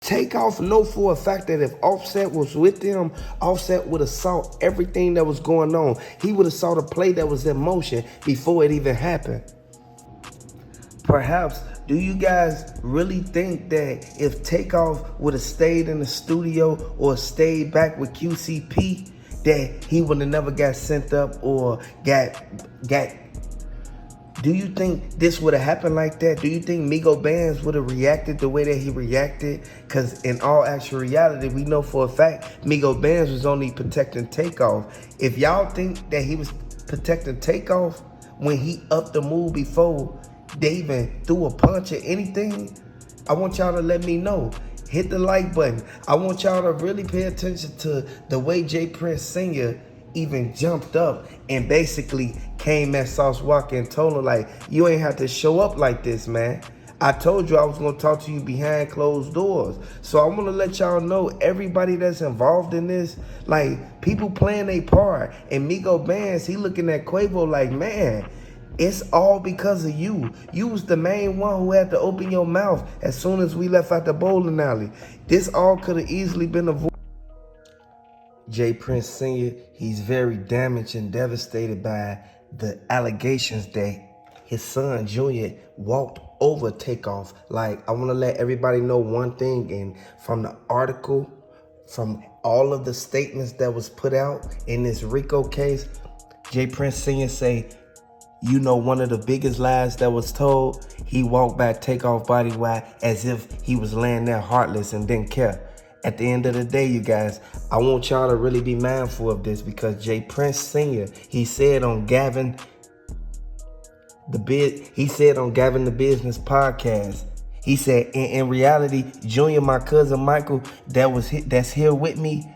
Takeoff know for a fact that if Offset was with them, Offset would have saw everything that was going on. He would have saw the play that was in motion before it even happened. Perhaps, do you guys really think that if Takeoff would have stayed in the studio or stayed back with QCP, that he would have never got sent up or got do you think this would have happened like that? Do you think Migo Bands would have reacted the way that he reacted? Because in all actual reality, we know for a fact Migo Bands was only protecting Takeoff. If y'all think that he was protecting Takeoff when he upped the move before they even threw a punch or anything, I want y'all to let me know. Hit the like button. I want y'all to really pay attention to the way J. Prince Sr. even jumped up and basically came at Sauce Walker and told him, like, you ain't have to show up like this, man. I told you I was going to talk to you behind closed doors. So I want to let y'all know, everybody that's involved in this, like, people playing their part. And Migo Bands, he looking at Quavo like, man, it's all because of you. You was the main one who had to open your mouth as soon as we left out the bowling alley. This all could have easily been avoided. J. Prince Sr., he's very damaged and devastated by the allegations that his son, Junior, walked over Takeoff. Like, I want to let everybody know one thing, and from the article, from all of the statements that was put out in this RICO case, J. Prince Sr. say, you know, one of the biggest lies that was told, he walked by Takeoff body wide as if he was laying there heartless and didn't care. At the end of the day, you guys, I want y'all to really be mindful of this, because J. Prince Sr., he said on Gavin the Business podcast, he said, in reality, Junior, my cousin Michael, that's here with me,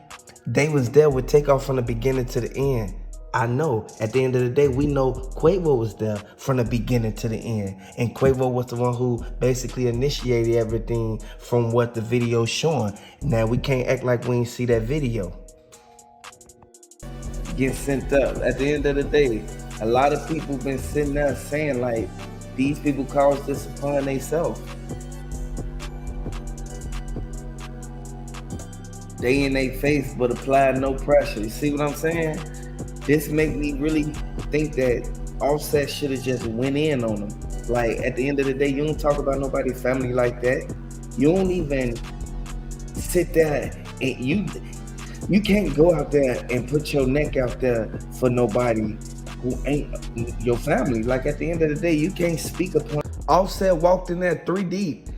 they was there with Takeoff from the beginning to the end. I know, at the end of the day, we know Quavo was there from the beginning to the end. And Quavo was the one who basically initiated everything from what the video's showing. Now, we can't act like we ain't see that video. Get sent up. At the end of the day, a lot of people been sitting there saying, like, these people caused this upon themselves. They in their face, but apply no pressure. You see what I'm saying? This make me really think that Offset should have just went in on them. Like, at the end of the day, you don't talk about nobody's family like that. You don't even sit there and you can't go out there and put your neck out there for nobody who ain't your family. Like, at the end of the day, you can't speak upon. Offset walked in there 3 deep.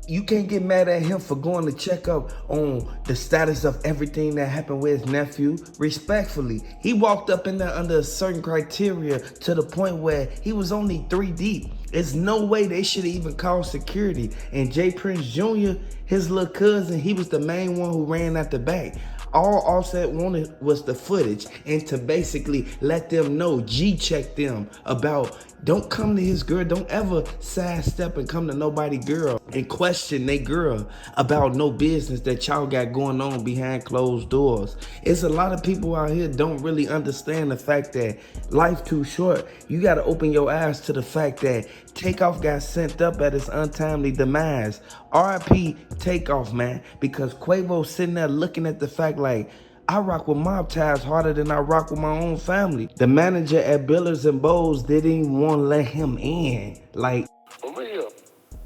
You can't get mad at him for going to check up on the status of everything that happened with his nephew. Respectfully, he walked up in there under a certain criteria to the point where he was only 3 deep. There's no way they should have even called security. And J. Prince Jr., his little cousin, he was the main one who ran at the back. All Offset wanted was the footage and to basically let them know, G-check them about, don't come to his girl, don't ever sidestep and come to nobody girl and question they girl about no business that y'all got going on behind closed doors. It's a lot of people out here don't really understand the fact that life too short. You got to open your eyes to the fact that Takeoff got sent up at his untimely demise. R.I.P. Takeoff, man, because Quavo sitting there looking at the fact like, I rock with mob ties harder than I rock with my own family. The manager at Billers and Bowls didn't even want to let him in. Like, for real,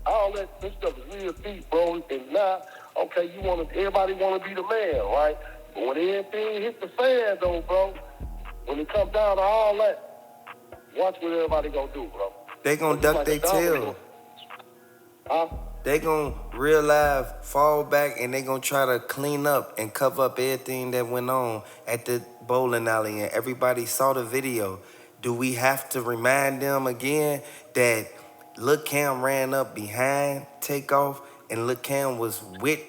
all that this stuff is real deep, bro. And now, okay, everybody want to be the man, right? But when everything hits the fan, though, bro, when it comes down to all that, watch what everybody gonna do, bro. They gonna duck their tail. Huh? They gonna real live fall back and they gonna try to clean up and cover up everything that went on at the bowling alley, and everybody saw the video. Do we have to remind them again that Lil Cam ran up behind Takeoff and Lil Cam was with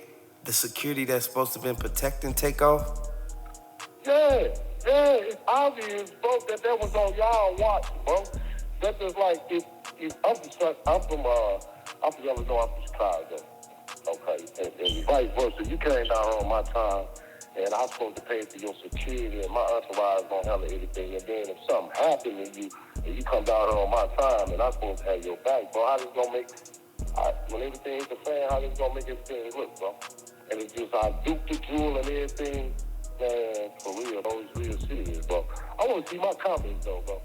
the security that's supposed to have been protecting Takeoff? Yeah, it's obvious, bro, that was on y'all watch, bro. That's just like, if I'm from Illinois, I'm from Chicago, okay, and vice versa. You came down on my time, and I'm supposed to pay for your security, and my entourage gonna handle everything. And then if something happened to you, and you come down on my time, and I'm supposed to have your back, bro, when everything hit the fan, how they gonna make everything look, bro? And it's just I Duke the Jewel and everything, man, for real, bro, it's real serious, bro. I want to see my comments, though, bro.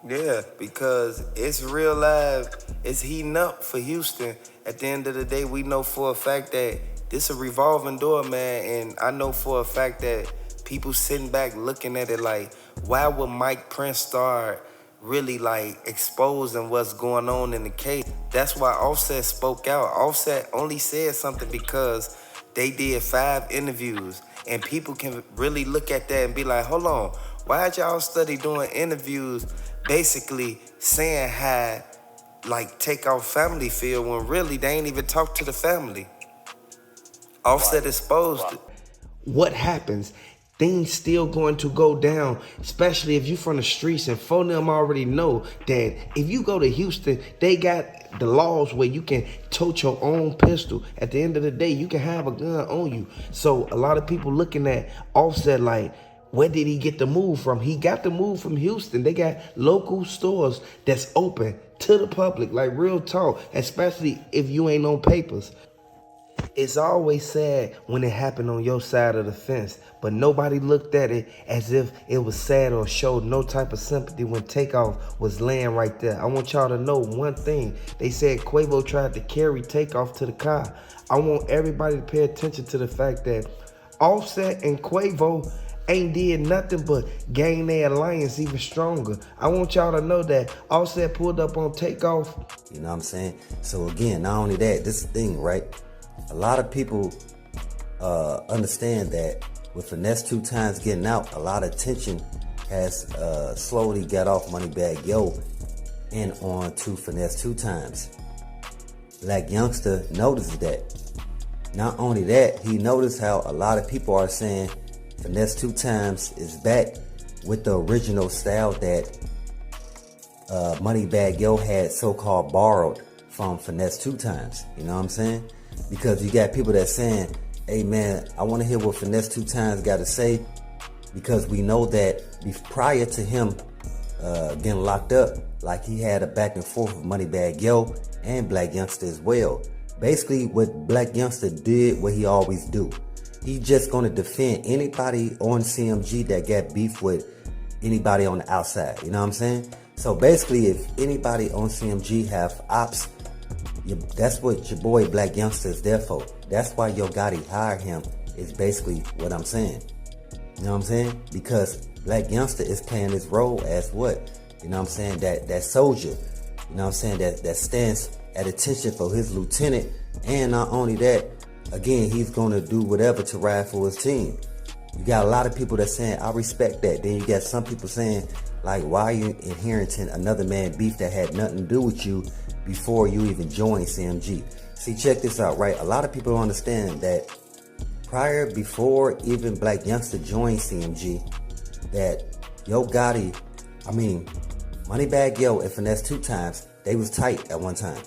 Yeah, because it's real live. It's heating up for Houston. At the end of the day, we know for a fact that this a revolving door, man. And I know for a fact that people sitting back looking at it like, why would Mike Prince start really like exposing what's going on in the case? That's why Offset spoke out. Offset only said something because they did 5 interviews. And people can really look at that and be like, hold on, why'd y'all study doing interviews basically saying how like Takeoff family feel when really they ain't even talk to the family? Offset exposed it. What happens? Things still going to go down, especially if you from the streets, and for them already know that if you go to Houston, they got the laws where you can tote your own pistol. At the end of the day, you can have a gun on you. So a lot of people looking at Offset like, where did he get the move from? He got the move from Houston. They got local stores that's open to the public, like real talk, especially if you ain't on papers. It's always sad when it happened on your side of the fence, but nobody looked at it as if it was sad or showed no type of sympathy when Takeoff was laying right there. I want y'all to know one thing. They said Quavo tried to carry Takeoff to the car. I want everybody to pay attention to the fact that Offset and Quavo ain't did nothing but gain their alliance even stronger. I want y'all to know that Offset pulled up on Takeoff. You know what I'm saying? So again, not only that, this is the thing, right? A lot of people understand that with Finesse 2 Times getting out, a lot of attention has slowly got off Moneybagg Yo and on to Finesse 2 Times. Black Youngster noticed that. Not only that, he noticed how a lot of people are saying Finesse 2 Times is back with the original style that Moneybagg Yo had so-called borrowed from Finesse 2 Times. You know what I'm saying? Because you got people that saying, hey man, I want to hear what Finesse 2 Times got to say, because we know that prior to him getting locked up, like he had a back and forth with Moneybagg Yo and Black Youngster as well. Basically what Black Youngster did, what he always do. He just going to defend anybody on CMG that got beef with anybody on the outside. You know what I'm saying? So basically, if anybody on CMG have ops, that's what your boy Black Youngster is there for. That's why Yo Gotti hired him, is basically what I'm saying. You know what I'm saying? Because Black Youngster is playing his role as what? You know what I'm saying? That soldier. You know what I'm saying? That stands at attention for his lieutenant. And not only that, again, he's going to do whatever to ride for his team. You got a lot of people that saying, I respect that. Then you got some people saying, like, why are you inheriting another man beef that had nothing to do with you before you even joined CMG? See, check this out, right? A lot of people don't understand that before even Black Youngster joined CMG, that Yo Gotti, Moneybagg Yo and Finesse 2 Times, they was tight at one time.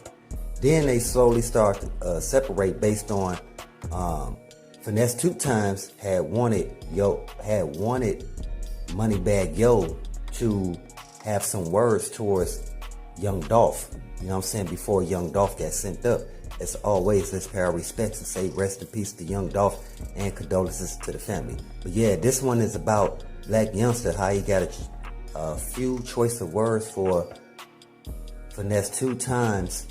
Then they slowly start to separate based on Finesse 2 Times had wanted Moneybagg Yo to have some words towards Young Dolph. You know what I'm saying? Before Young Dolph got sent up. As always, let's pay our respects and say rest in peace to Young Dolph and condolences to the family. But yeah, this one is about Black Youngster, how he got a few choice of words for Finesse 2 Times,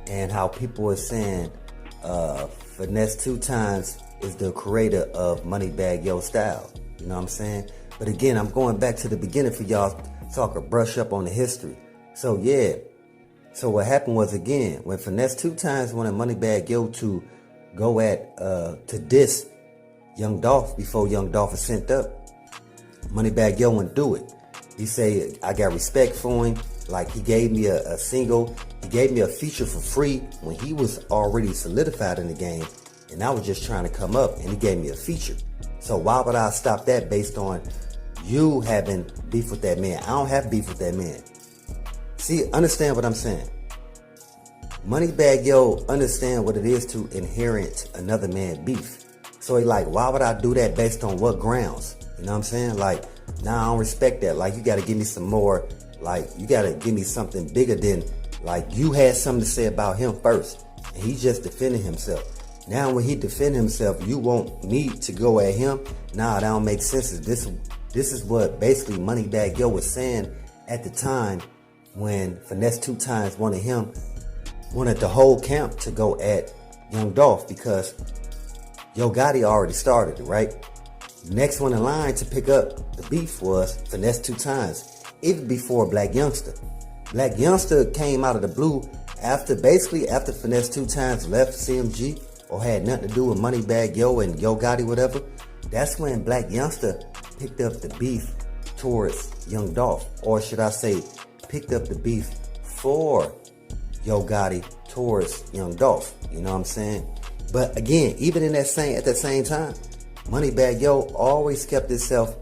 and how people are saying Finesse 2 Times is the creator of Moneybagg Yo style. You know what I'm saying? But again, I'm going back to the beginning for y'all so I could brush up on the history. So yeah. So what happened was, again, when Finesse 2 Times wanted Moneybagg Yo to go to diss Young Dolph before Young Dolph was sent up, Moneybagg Yo wouldn't do it. He said, I got respect for him. Like, he gave me a single. He gave me a feature for free when he was already solidified in the game. And I was just trying to come up, and he gave me a feature. So why would I stop that based on you having beef with that man? I don't have beef with that man. See, understand what I'm saying. Moneybagg Yo understand what it is to inherit another man beef. So he like, why would I do that based on what grounds? You know what I'm saying? Like, nah, I don't respect that. Like, you got to give me some more. Like, you got to give me something bigger than Like, you had something to say about him first, and he just defended himself. Now when he defend himself, you won't need to go at him. Nah, that don't make sense. This is what basically Moneybagg Yo was saying at the time when Finesse 2 Times wanted the whole camp to go at Young Dolph, because Yo Gotti already started it, right? Next one in line to pick up the beef was Finesse 2 Times, even before Black Youngsta. Black Youngsta came out of the blue after Finesse 2 Times left CMG or had nothing to do with Moneybagg Yo and Yo Gotti, whatever. That's when Black Youngsta picked up the beef towards Young Dolph, or should I say, picked up the beef for Yo Gotti towards Young Dolph. You know what I'm saying? But again, even at that same time, Moneybagg Yo always kept himself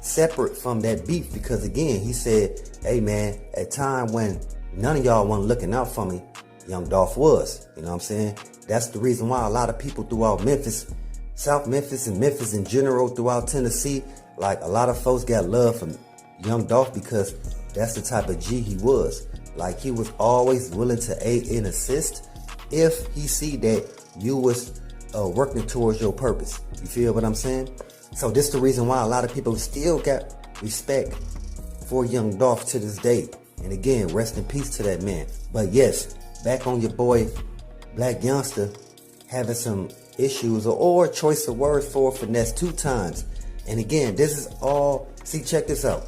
separate from that beef, because again, he said, hey man, at a time when none of y'all wasn't looking out for me, Young Dolph was. You know what I'm saying? That's the reason why a lot of people throughout Memphis, South Memphis and Memphis in general, throughout Tennessee, like a lot of folks got love from Young Dolph, because that's the type of G he was. Like, he was always willing to aid and assist if he see that you was working towards your purpose. You feel what I'm saying? So this is the reason why a lot of people still got respect for Young Dolph to this day. And again, rest in peace to that man. But yes, back on your boy Black Youngsta having some issues or choice of words for Finesse 2 Times. And again, this is all, see, check this out.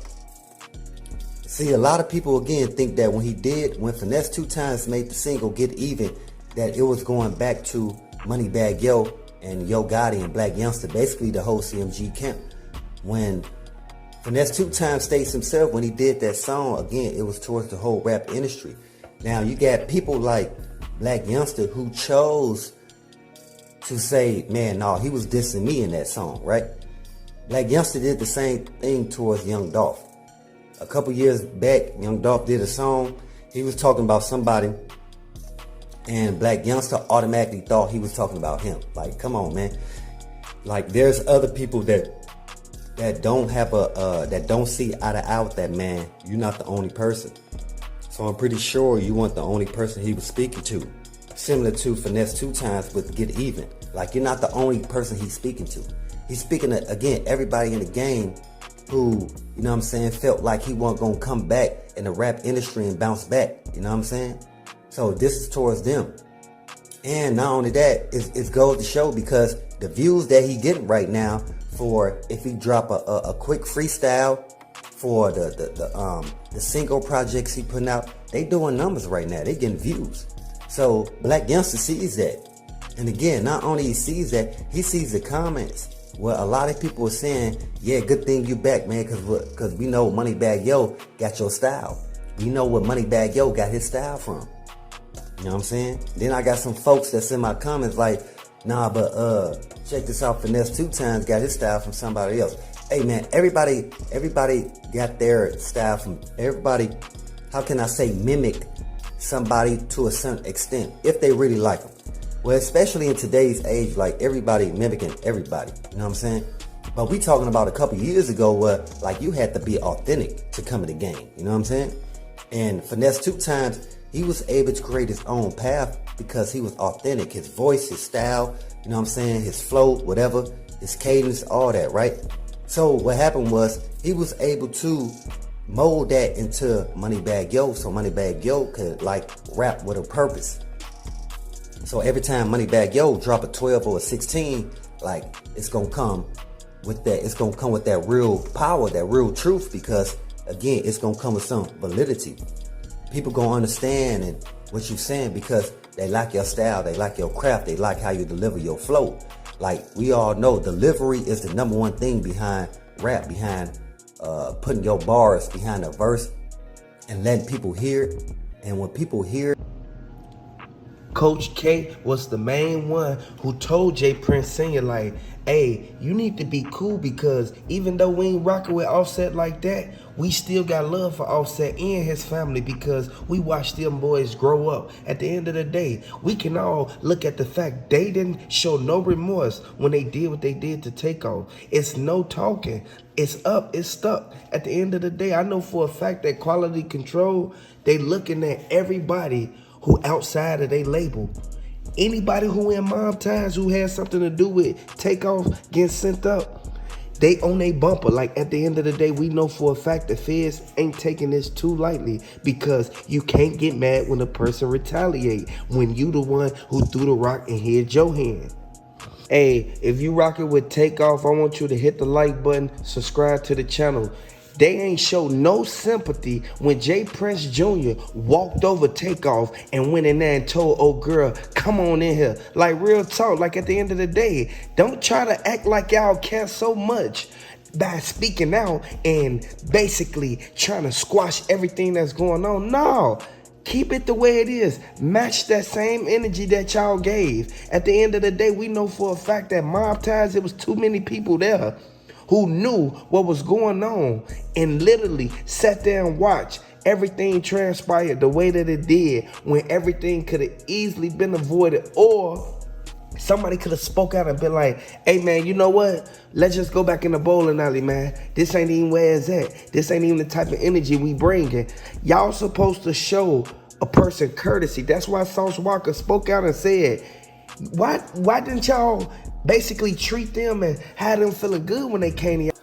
See, a lot of people again think that when Finesse 2 Times made the single Get Even, that it was going back to Moneybagg Yo and Yo Gotti and Black Youngsta, basically the whole CMG camp. When Finesse 2 Times states himself, when he did that song, again, it was towards the whole rap industry. Now, you got people like Black Youngsta who chose to say, man, no, he was dissing me in that song, right? Black Youngsta did the same thing towards Young Dolph. A couple years back, Young Dolph did a song. He was talking about somebody, and Black Youngsta automatically thought he was talking about him. Like, come on, man. Like, there's other people that don't have that don't see eye to eye with that man. You're not the only person. So I'm pretty sure you weren't the only person he was speaking to. Similar to Finesse 2 Times with Get Even. Like, you're not the only person he's speaking to. He's speaking to, again, everybody in the game who, you know what I'm saying, felt like he wasn't going to come back in the rap industry and bounce back. You know what I'm saying? So this is towards them. And not only that, it goes to show, because the views that he getting right now for if he drop a quick freestyle for the single projects he putting out, they doing numbers right now. They getting views. So Black Youngsta sees that. And again, not only he sees that, he sees the comments where a lot of people are saying, yeah, good thing you back, man, because we know Moneybagg Yo got your style. We know where Moneybagg Yo got his style from. You know what I'm saying? Then I got some folks that's in my comments like, nah, but check this out, Finesse 2 Times got his style from somebody else. Hey man, everybody got their style from everybody. How can I say mimic somebody to a certain extent if they really like them? Well, especially in today's age, like everybody mimicking everybody. You know what I'm saying? But we talking about a couple years ago where like you had to be authentic to come in the game. You know what I'm saying? And Finesse 2 Times, he was able to create his own path because he was authentic. His voice, his style, you know what I'm saying? His flow, whatever, his cadence, all that, right? So what happened was he was able to mold that into Moneybagg Yo, so Moneybagg Yo could like rap with a purpose. So every time Moneybagg Yo drop a 12 or a 16, like it's gonna come with that. It's gonna come with that real power, that real truth, because again, it's gonna come with some validity. People gonna understand and what you're saying because they like your style, they like your craft, they like how you deliver your flow. Like we all know, delivery is the number one thing behind rap, behind putting your bars behind a verse and letting people hear it. And when people hear it, Coach K was the main one who told Jay Prince Sr. like, hey, you need to be cool because even though we ain't rocking with Offset like that, we still got love for Offset and his family because we watched them boys grow up. At the end of the day, we can all look at the fact they didn't show no remorse when they did what they did to Takeoff. It's no talking. It's up, it's stuck. At the end of the day, I know for a fact that Quality Control, they looking at everybody who outside of their label. Anybody who in Mob Ties who has something to do with Takeoff getting sent up, they on a bumper. Like at the end of the day, we know for a fact the feds ain't taking this too lightly because you can't get mad when a person retaliate when you the one who threw the rock and hit your hand. Hey, if you rocking with Takeoff, I want you to hit the like button, subscribe to the channel. They ain't show no sympathy when Jay Prince Jr. walked over Takeoff and went in there and told old girl, come on in here. Like real talk, like at the end of the day, don't try to act like y'all care so much by speaking out and basically trying to squash everything that's going on. No. Keep it the way it is. Match that same energy that y'all gave. At the end of the day, we know for a fact that Mob Ties, there was too many people there who knew what was going on and literally sat there and watched everything transpire the way that it did when everything could have easily been avoided, or somebody could have spoke out and been like, hey man, you know what? Let's just go back in the bowling alley, man. This ain't even where it's at. This ain't even the type of energy we bringing. Y'all supposed to show a person courtesy. That's why Sauce Walker spoke out and said, why didn't y'all basically treat them and have them feeling good when they came to y'all?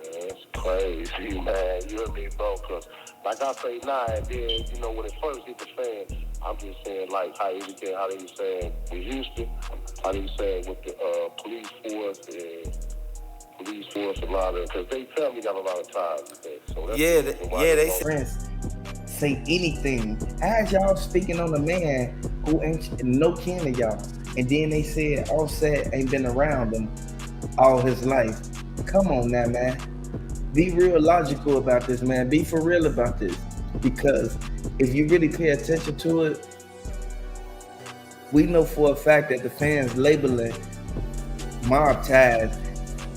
It's crazy, man. You and me both, because like I say now and then, you know, when it first hit the fan, I'm just saying like how they were saying with Houston, how they were saying with the police force and all that, because they tell me got a lot of ties with that. So that's they Prince say anything. As y'all speaking on a man who ain't no kin of y'all, and then they said Offset ain't been around him all his life. Come on now, man. Be real logical about this, man. Be for real about this. Because if you really pay attention to it, we know for a fact that the fans labeling Mob Ties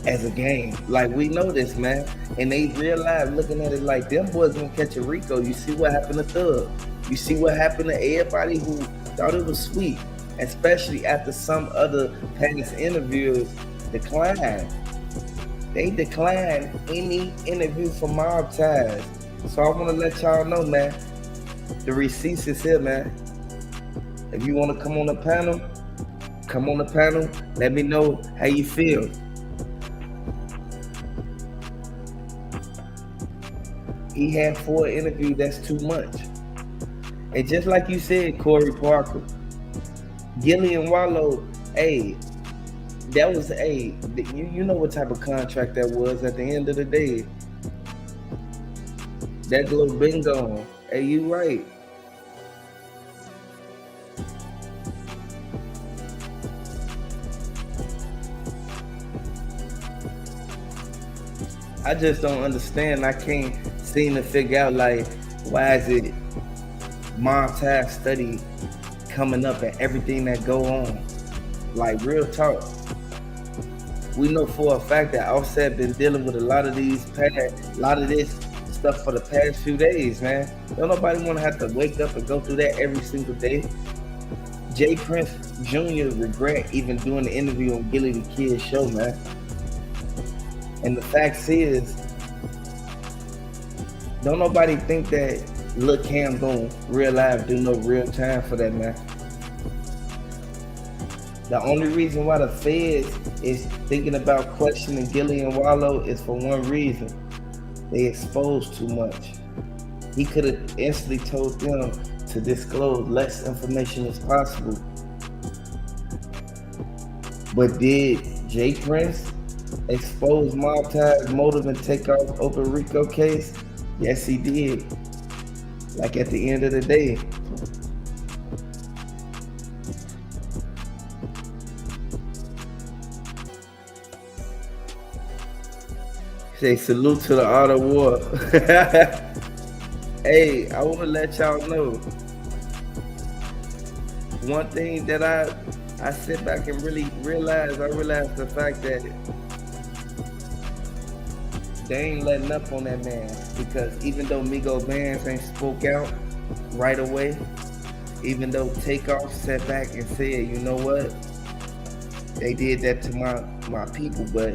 as a game. Like, we know this, man. And they realize looking at it like them boys gonna catch a Rico. You see what happened to Thug. You see what happened to everybody who thought it was sweet, especially after some other past interviews declined. They declined any interview for Mob Ties. So I want to let y'all know, man, the receipts is here, man. If you want to come on the panel, come on the panel. Let me know how you feel. He had 4 interviews, that's too much. And just like you said, Corey Parker, Gillian Wallow, hey, that was you know what type of contract that was at the end of the day. That little bingo. Hey, you right. I just don't understand. I can't seem to figure out, like, why is it Mob Ties study coming up and everything that go on? Like, real talk. We know for a fact that Offset been dealing with a lot of this stuff for the past few days, man. Don't nobody want to have to wake up and go through that every single day. Jay Prince Jr. regret even doing the interview on Gilly the Kid's show, man. And the fact is, don't nobody think that Lil Cam gonna real life do no real time for that, man. The only reason why the feds is thinking about questioning Gillian Wallow is for one reason. They exposed too much. He could have instantly told them to disclose less information as possible. But did Jay Prince expose Mob Ties motive and Takeoff open Rico case? Yes, he did. Like, at the end of the day, say salute to the art of war. Hey, I want to let y'all know, one thing that I sit back and really realize, I realize the fact that they ain't letting up on that man, because even though Migo Vance ain't spoke out right away, even though Takeoff sat back and said, you know what, they did that to my people, but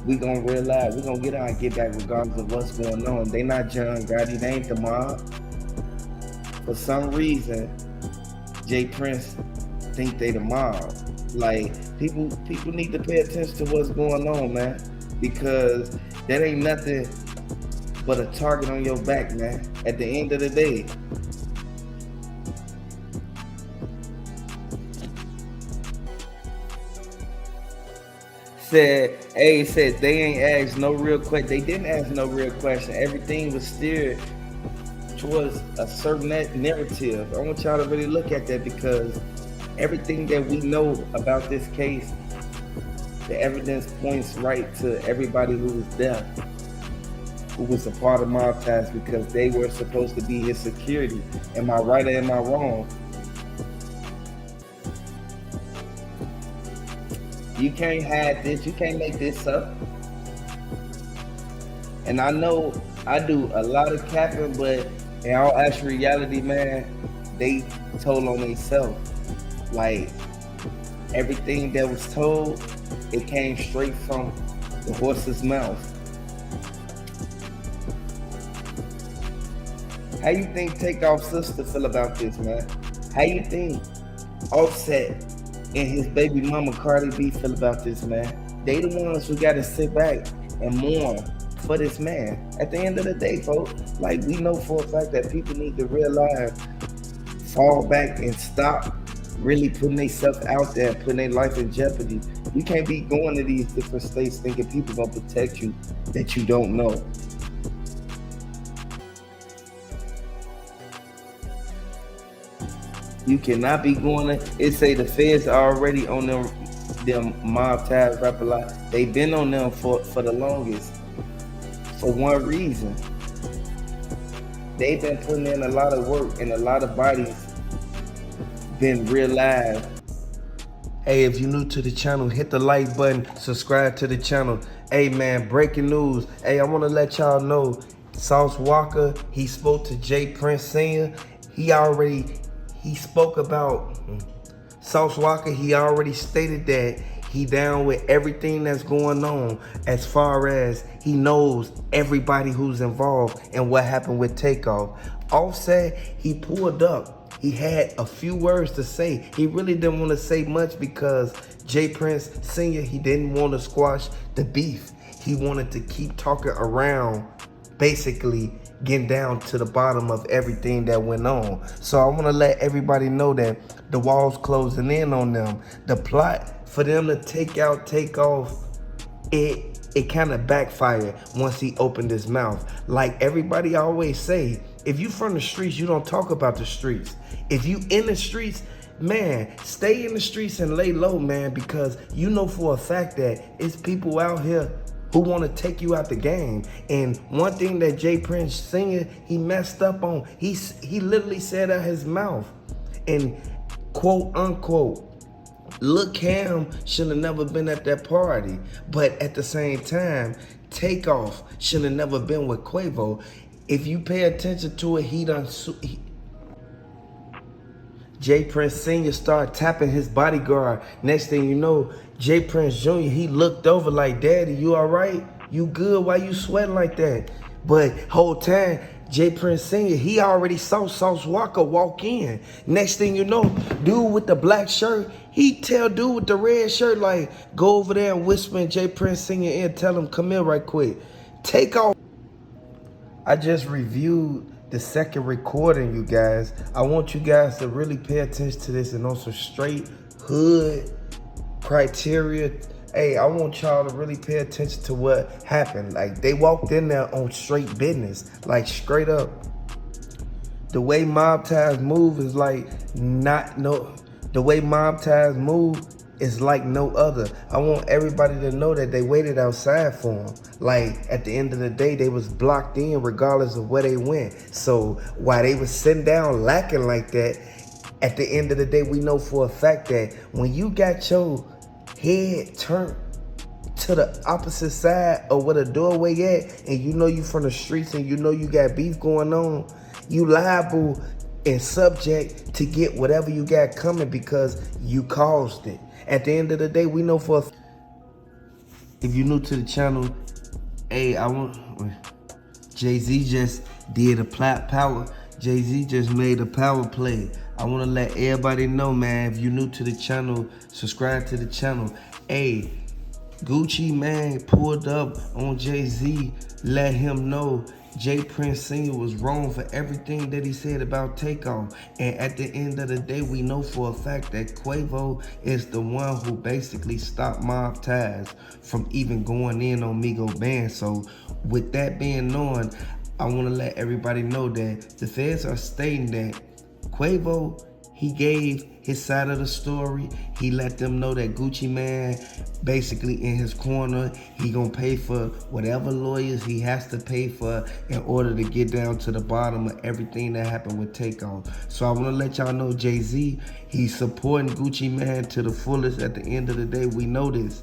we gonna realize, we gonna get out and get back regardless of what's going on. They not John Gotti, they ain't the mob. For some reason, Jay Prince think they the mob. Like, people need to pay attention to what's going on, man, because that ain't nothing but a target on your back, man, at the end of the day. Said they ain't asked no real question. They didn't ask no real question. Everything was steered towards a certain narrative. I want y'all to really look at that, because everything that we know about this case, the evidence points right to everybody who was there, who was a part of Mob Ties, because they were supposed to be his security. Am I right or am I wrong? You can't hide this. You can't make this up. And I know I do a lot of capping, but in all actual reality, man, they told on themselves. Like, everything that was told, it came straight from the horse's mouth. How you think Takeoff's sister feel about this, man? How you think Offset and his baby mama Cardi B feel about this, man? They the ones who gotta sit back and mourn for this man. At the end of the day, folks, like, we know for a fact that people need to realize, fall back and stop really putting themselves out there, putting their life in jeopardy. You can't be going to these different states thinking people gonna protect you that you don't know. You cannot be going to, it say the feds are already on them Mob Ties rap a lot. They've been on them for the longest. For one reason. They've been putting in a lot of work, and a lot of bodies been realized. Hey, if you're new to the channel, hit the like button, subscribe to the channel. Hey man, breaking news. Hey, I want to let y'all know, Sauce Walker, he spoke to Jay Prince Sr. He spoke about Sauce Walker. He already stated that he down with everything that's going on, as far as he knows everybody who's involved and what happened with Takeoff. Offset, he pulled up. He had a few words to say. He really didn't want to say much, because Jay Prince Sr., he didn't want to squash the beef. He wanted to keep talking around, basically getting down to the bottom of everything that went on. So I want to let everybody know that the walls closing in on them. The plot for them to take out Takeoff, it kind of backfired once he opened his mouth. Like everybody always say, if you from the streets, you don't talk about the streets. If you in the streets, man, stay in the streets and lay low, man, because you know for a fact that it's people out here who want to take you out the game. And one thing that Jay Prince Sr., he messed up on, he literally said out his mouth, and quote unquote, Lil' Cam should have never been at that party. But at the same time, Takeoff should have never been with Quavo. If you pay attention to it, Jay Prince Sr. started tapping his bodyguard. Next thing you know, Jay Prince Jr., he looked over like, Daddy, you all right? You good? Why you sweating like that? But whole time, Jay Prince Sr., he already saw Sauce Walker walk in. Next thing you know, dude with the black shirt, he tell dude with the red shirt, like, go over there and whisper in Jay Prince Sr. ear, tell him, come here right quick. Takeoff. I just reviewed the second recording, you guys. I want you guys to really pay attention to this and on some straight hood criteria. Hey, I want y'all to really pay attention to what happened. Like, they walked in there on straight business, like straight up. The way Mob Ties move is like the way Mob Ties move is like no other. I want everybody to know that they waited outside for him. Like, at the end of the day, they was blocked in regardless of where they went. So while they was sitting down lacking like that, At the end of the day, we know for a fact that when you got your head turned to the opposite side of where the doorway at, and you know you from the streets and you know you got beef going on, you liable and subject to get whatever you got coming because you caused it. At the end of the day, we know for if you're new to the channel, hey, Jay-Z just did a power. Jay-Z just made a power play. I want to let everybody know, man, if you're new to the channel, subscribe to the channel. Hey, Gucci Mane pulled up on Jay-Z, let him know Jay Prince Sr. was wrong for everything that he said about Takeoff. And at the end of the day, we know for a fact that Quavo is the one who basically stopped Mob Ties from even going in on Migo Band. So with that being known, I want to let everybody know that the feds are stating that Quavo, he gave his side of the story. He let them know that Gucci Mane basically in his corner. He gonna pay for whatever lawyers he has to pay for in order to get down to the bottom of everything that happened with Takeoff. So I wanna let y'all know Jay-Z, he's supporting Gucci Mane to the fullest. At the end of the day, we know this.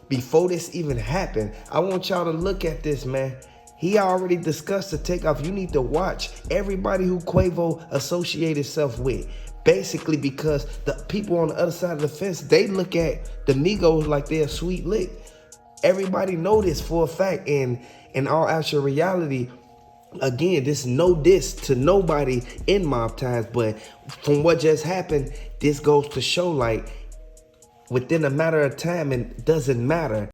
Before this even happened, I want y'all to look at this, man. He already discussed the Takeoff. You need to watch everybody who Quavo associated himself with. Basically because the people on the other side of the fence, they look at the Migos like they're a sweet lick. Everybody know this for a fact. And in all actual reality, again, this no diss to nobody in Mob Ties. But from what just happened, this goes to show like within a matter of time, it doesn't matter.